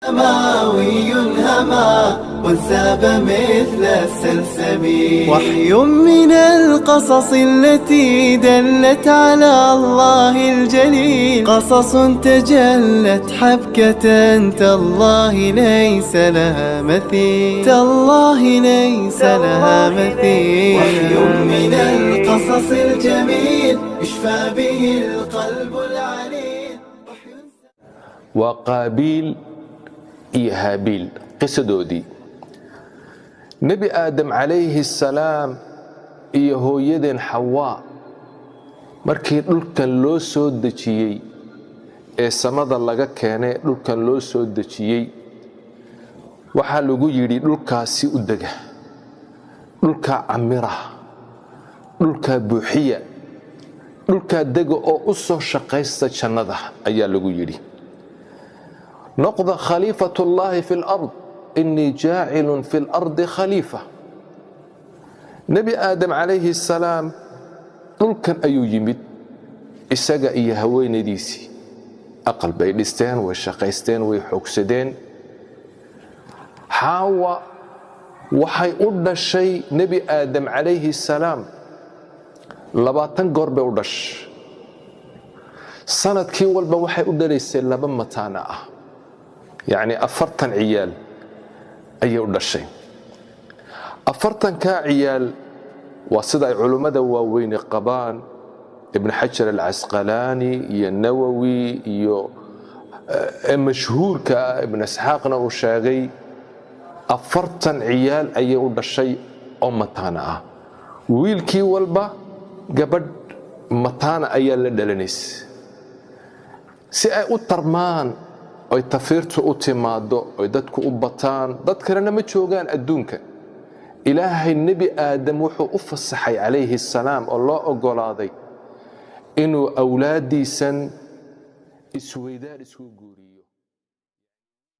سماوي هما وانساب مثل السلسبيل وحي من القصص التي دلت على الله الجليل قصص تجلت حبكة تالله ليس لها مثيل تالله ليس لها مثيل وحي من القصص الجميل يشفى به القلب العليل وقابيل iyo haabiil qisadoodii nebi aadam calayhi salaam iyo hooyadeen xawaa markii dhulkan loo soo dejiyey ee samada laga keenay dhulkan loo soo dejiyey waxaa lagu yidhi dhulkaasi u dega dhulkaa camira dhulkaa buuxiya dhulkaa dega oo u soo shaqaysta jannada ayaa lagu yidhi نقض خليفة الله في الأرض إني جاعل في الأرض خليفة نبي آدم عليه السلام dhulkan ayuu yimid isaga iyo haweenadiisii aqal bay dhisteen way shaqaysteen way xoogsadeen xaawa waxay u dhashay nebi aadam calayhi salaam 20 goor bay u dhashay sanadkii walba waxay u dhalaysay 2 mataana ah يعني 40 عيال أي ودشي 40 كعيال وصدع علماء واوين قبان ابن حجر العسقلاني النووي مشهور كابن اسحاقنا وشاغي 40 عيال أي ودشي أمتانا ويلكي والبا قبل متانا أي لدلنيس سي ترمان oy tafiirtu u timaado oy dadku u bataan dad kalena ma joogaan adduunka ilaahay nebi aadam wuxuu u fasaxay calayhi salaam oo loo ogolaaday inuu awlaadiisan isweydaar isku guuriyo